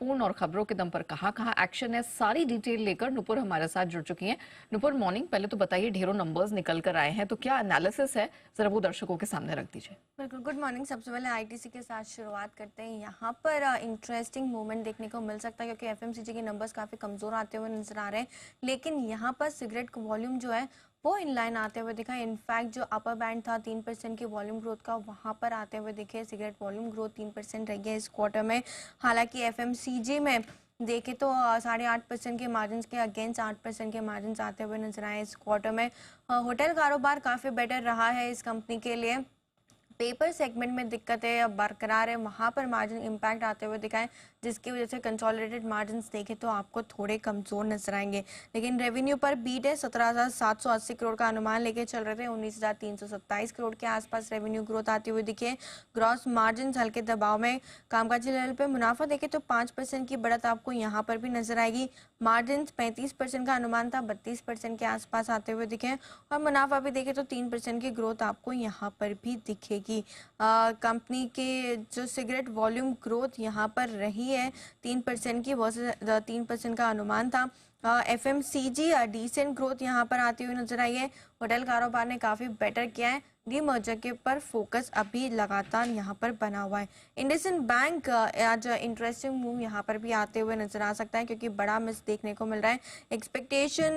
महत्वपूर्ण और खबरों के दम पर कहाँ एक्शन है, सारी डिटेल लेकर नुपुर हमारे साथ जुड़ चुकी हैं। नुपुर, मॉर्निंग। पहले तो बताइए, ढेरों नंबर्स निकल कर आए हैं, तो क्या एनालिसिस है, जरा वो दर्शकों के सामने रख दीजिए। बिल्कुल, गुड मॉर्निंग। सबसे पहले आईटीसी के साथ शुरुआत करते हैं। यहाँ पर इंटरेस्टिंग मूवमेंट देखने को मिल सकता है क्योंकि एफएमसीजी के नंबर्स काफ़ी कमज़ोर आते हुए नजर आ रहे हैं, लेकिन यहाँ पर सिगरेट का वॉल्यूम जो है वो इनलाइन आते हुए दिखा है। इनफैक्ट जो अपर बैंड था 3% की वॉल्यूम ग्रोथ का, वहाँ पर आते हुए दिखे सिगरेट वॉल्यूम ग्रोथ 3% रही है इस क्वार्टर में। हालांकि एफएमसीजी में देखे तो 8.5% के मार्जिन के अगेंस्ट 8% के मार्जिन आते हुए नजर आए इस क्वार्टर में। होटल कारोबार काफ़ी बेटर रहा है इस कंपनी के लिए। पेपर सेगमेंट में दिक्कतें बरकरार है, वहाँ पर मार्जिन इम्पैक्ट आते हुए दिखाएं, जिसकी वजह से कंसोलिडेटेड मार्जिन्स देखें तो आपको थोड़े कमज़ोर नजर आएंगे। लेकिन रेवेन्यू पर बीट है, 17,780 करोड़ का अनुमान लेके चल रहे थे, 19,327 करोड़ के आसपास रेवेन्यू ग्रोथ आती हुई दिखी है। ग्रॉस मार्जिन हल्के दबाव में। कामकाजी लेवल पर मुनाफा देखें तो 5% की बढ़त आपको यहाँ पर भी नजर आएगी। मार्जिन 35% का अनुमान था, 32% के आसपास आते हुए दिखे। और मुनाफा भी देखें तो 3% की ग्रोथ आपको यहाँ पर भी दिखेगी। कंपनी के जो सिगरेट वॉल्यूम ग्रोथ यहाँ पर रही है 3% की, वर्सेस 3% का अनुमान था। एफएमसीजी डिसेंट ग्रोथ यहाँ पर आती हुई नजर आई है। होटल कारोबार ने काफ़ी बेटर किया है। डीमर्जर के पर फोकस अभी लगातार यहाँ पर बना हुआ है। इंडसइंड बैंक आज इंटरेस्टिंग मूव यहाँ पर भी आते हुए नजर आ सकता है क्योंकि बड़ा मिस देखने को मिल रहा है। एक्सपेक्टेशन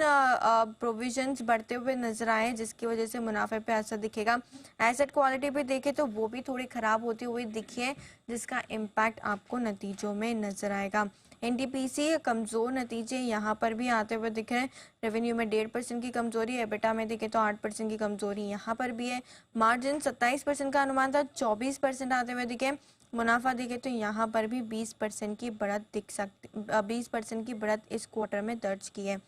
प्रोविजंस बढ़ते हुए नजर आए, जिसकी वजह से मुनाफे पे असर दिखेगा। एसेट क्वालिटी भी देखे तो वो भी थोड़ी खराब होती हुई दिखी है, जिसका इम्पैक्ट आपको नतीजों में नजर आएगा। एनटीपीसी कमजोर नतीजे यहाँ पर भी आते हुए दिख रहे हैं। रेवेन्यू में 1.5% की कमजोरी, एबिटा में देखे तो 8% की कमजोरी यहाँ पर भी है। मार्जिन 27% का अनुमान था, 24% आते हुए दिखे। मुनाफा देखे तो यहाँ पर भी 20% की बढ़त दिख सकती, 20% की बढ़त इस क्वार्टर में दर्ज की है।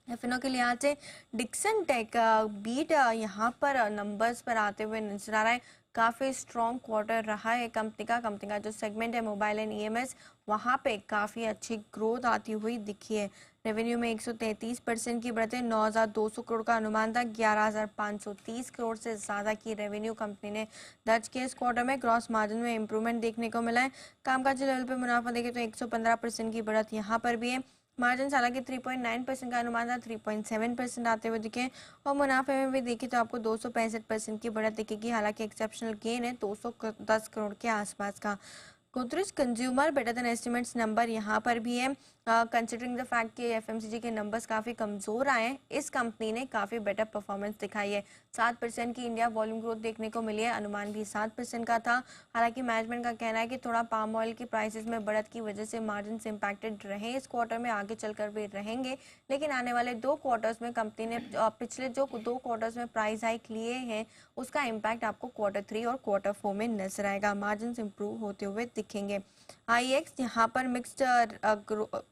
एफएनओ के लिहाज से डिक्सन टेक बीट यहाँ पर नंबर्स पर आते हुए नजर आ रहा है। काफ़ी स्ट्रॉन्ग क्वार्टर रहा है कंपनी का जो सेगमेंट है मोबाइल एंड ईएमएस, वहाँ पे काफ़ी अच्छी ग्रोथ आती हुई दिखी है। रेवेन्यू में 133% की बढ़त है, 9,200 करोड़ का अनुमान था, 11,530 करोड़ से ज़्यादा की रेवेन्यू कंपनी ने दर्ज किया इस क्वार्टर में। ग्रॉस मार्जिन में इंप्रूवमेंट देखने को मिला है। कामकाजी लेवल पे मुनाफा देखे तो 115% की बढ़त यहाँ पर भी है। मार्जिन हालांकि 3.9% का अनुमान था, 3.7% आते हुए दिखे। और मुनाफे में भी देखिए तो आपको 265% की बढ़त दिखेगी। हालांकि एक्सेप्शनल गेन है 210 करोड़ के आसपास का। Godrej consumer better than estimates number यहाँ पर भी है। कंसिडरिंग द फैक्ट कि एफएमसीजी के नंबर्स काफ़ी कमज़ोर आए हैं, इस कंपनी ने काफ़ी बेटर परफॉर्मेंस दिखाई है। 7% की इंडिया वॉल्यूम ग्रोथ देखने को मिली है, अनुमान भी 7% का था। हालांकि मैनेजमेंट का कहना है कि थोड़ा पाम ऑयल की प्राइसेस में बढ़त की वजह से मार्जिन इम्पैक्टेड रहे इस क्वार्टर में, आगे चलकर भी रहेंगे। लेकिन आने वाले 2 क्वार्टर्स में कंपनी ने पिछले जो 2 क्वार्टर्स में प्राइस हाइक लिए हैं, उसका इम्पैक्ट आपको Q3 और Q4 में नजर आएगा। मार्जिन इंप्रूव होते हुए दिखेंगे। आईएक्स यहाँ पर मिक्स्ड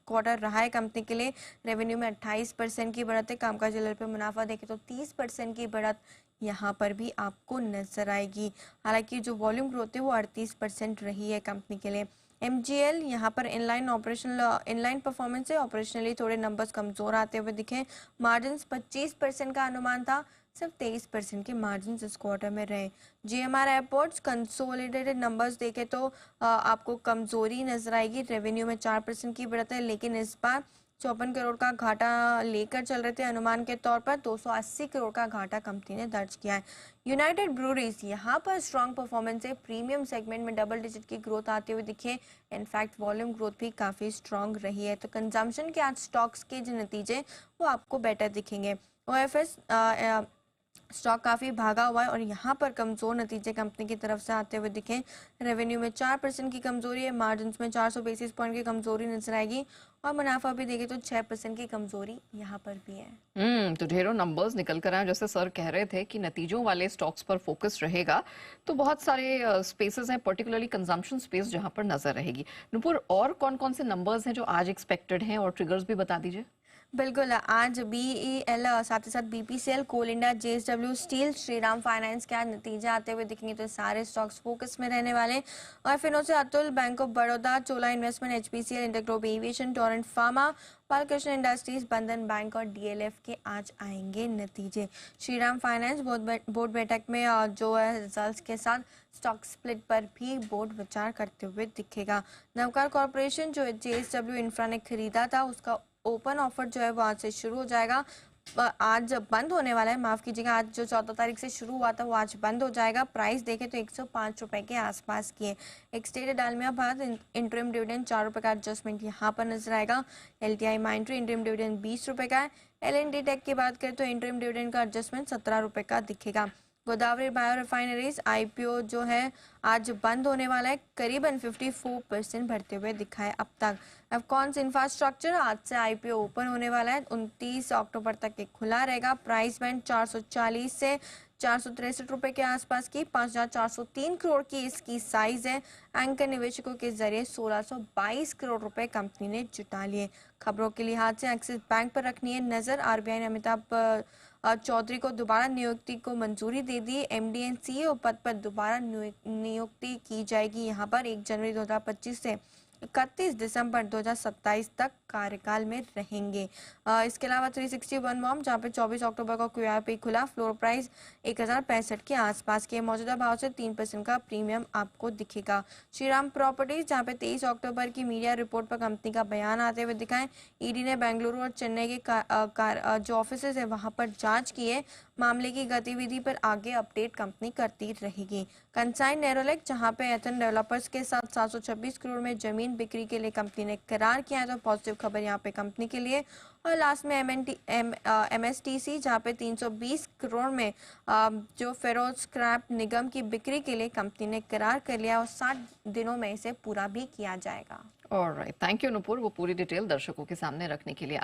क्वार्टर रहा है कंपनी के लिए। रेवेन्यू में 28% की बढ़त है, कामकाजी लेवल पे मुनाफा देखे तो 30% की बढ़त यहाँ पर भी आपको नजर आएगी। हालांकि जो वॉल्यूम ग्रोथ है वो 38% रही है कंपनी के लिए। एमजीएल यहाँ पर इनलाइन परफॉर्मेंस है, ऑपरेशनली थोड़े नंबर्स कमजोर आते हुए दिखे। मार्जिन 25% का अनुमान था, सिर्फ 23% के मार्जिन इस क्वार्टर में रहे। जीएमआर एयरपोर्ट्स कंसोलिडेटेड नंबर्स देखे तो आपको कमजोरी नजर आएगी। रेवेन्यू में 4% की बढ़त है, लेकिन इस बार 54 करोड़ का घाटा लेकर चल रहे थे। अनुमान के तौर पर 280 करोड़ का घाटा कंपनी ने दर्ज किया है। यूनाइटेड ब्रूरीज यहाँ पर स्ट्रॉन्ग परफॉर्मेंस है, प्रीमियम सेगमेंट में डबल डिजिट की ग्रोथ आती हुई दिखी है। इनफैक्ट वॉल्यूम ग्रोथ भी काफ़ी स्ट्रॉन्ग रही है। तो कंजम्पशन के आज स्टॉक्स के जो नतीजे वो आपको बेटर दिखेंगे। ओएफएस स्टॉक काफ़ी भागा हुआ है और यहाँ पर कमज़ोर नतीजे कंपनी की तरफ से आते हुए दिखे। रेवेन्यू में 4% की कमजोरी है, मार्जिन में 400 बेसिस पॉइंट की कमजोरी नजर आएगी। और मुनाफा भी देखे तो 6% की कमजोरी यहाँ पर भी है। तो ढेरों नंबर्स निकल कर आए। जैसे सर कह रहे थे कि नतीजों वाले स्टॉक्स पर फोकस रहेगा, तो बहुत सारे स्पेसेस हैं, पर्टिकुलरली कंजम्पशन स्पेस, जहां पर नजर रहेगी। नुपुर, और कौन कौन से नंबर्स हैं जो आज एक्सपेक्टेड हैं, और ट्रिगर्स भी बता दीजिए। बिल्कुल, आज बीईएल साथ ही साथ BPCL, Coal India, JSW Steel, Shriram Finance के आज नतीजे आते हुए दिखेंगे, तो सारे स्टॉक्स फोकस में रहने वाले हैं। और फिर से Atul, bank of Baroda, Chola investment, HPCL, InterGlobe aviation, Torrent pharma, Balkrishna industries, बंधन बैंक और डीएलएफ के आज आएंगे नतीजे। श्रीराम फाइनेंस बोर्ड बैठक में जो है रिजल्ट्स के साथ स्टॉक स्प्लिट पर भी बोर्ड विचार करते हुए दिखेगा। नवकार कॉर्पोरेशन जो जेएसडब्ल्यू इंफ्रा ने खरीदा था, उसका ओपन ऑफर जो है वो आज से शुरू हो जाएगा। आज बंद होने वाला है, माफ कीजिएगा, आज जो 14 तारीख से शुरू हुआ था वो आज बंद हो जाएगा। प्राइस देखें तो 105 रुपए के आसपास की है। एक्सटेड डालमिया भारत इंटरिम डिविडेंड 4 रुपए का एडजस्टमेंट यहाँ पर नजर आएगा। एलटीआई माइंट्री इंटरिम डिविडेंड 20 रुपए का है। एलएनटी टेक की बात करें तो इंटरिम डिविडेंड का एडजस्टमेंट 17 रुपए का दिखेगा। गोदावरी बायो रिफाइनरीज आईपीओ जो है आज बंद होने वाला है, करीबन 54% बढ़ते हुए दिखा है अब तक। अफकॉन्स इंफ्रास्ट्रक्चर आज से आईपीओ ओपन होने वाला है, 29 अक्टूबर तक ये खुला रहेगा। प्राइस बैंड 440 से 463 रुपए के आसपास की, 5,403 करोड़ की इसकी साइज है। एंकर निवेशकों के जरिए 1622 करोड़ रुपए कंपनी ने जुटा लिए। खबरों के लिहाज से एक्सिस बैंक पर रखनी है नजर। आरबीआई ने अमिताभ चौधरी को दोबारा नियुक्ति को मंजूरी दे दी। एमडी एंड सीईओ पद पर दोबारा नियुक्ति की जाएगी। यहाँ पर 1 जनवरी 2025 से 31 दिसंबर 2027 तक कार्यकाल में रहेंगे। इसके अलावा 361 मॉम जहाँ पे 24 अक्टूबर को क्यूआरपी खुला, फ्लोर प्राइस 1065 के आसपास के, मौजूदा भाव से 3% का प्रीमियम आपको दिखेगा। श्रीराम प्रॉपर्टीज जहाँ पे 23 अक्टूबर की मीडिया रिपोर्ट पर कंपनी का बयान आते हुए दिखाएं। ईडी ने बेंगलुरु और चेन्नई के जो ऑफिस है वहां पर जांच की है। मामले की गतिविधि पर आगे अपडेट कंपनी करती रहेगी। कंसाइन नेरोलेक जहां पे एथन डेवलपर्स के साथ 726 करोड़ में जमीन बिक्री के लिए कंपनी ने करार किया है, तो पॉजिटिव खबर यहां पे कंपनी के लिए। और लास्ट में एमएसटीसी जहां पे 320 करोड़ में जो फेरो स्क्रैप निगम की बिक्री के लिए कंपनी ने करार कर लिया और 60 दिनों में इसे पूरा भी किया जाएगा। ऑलराइट, थैंक यू नुपुर, वो पूरी डिटेल दर्शकों के सामने रखने के लिए।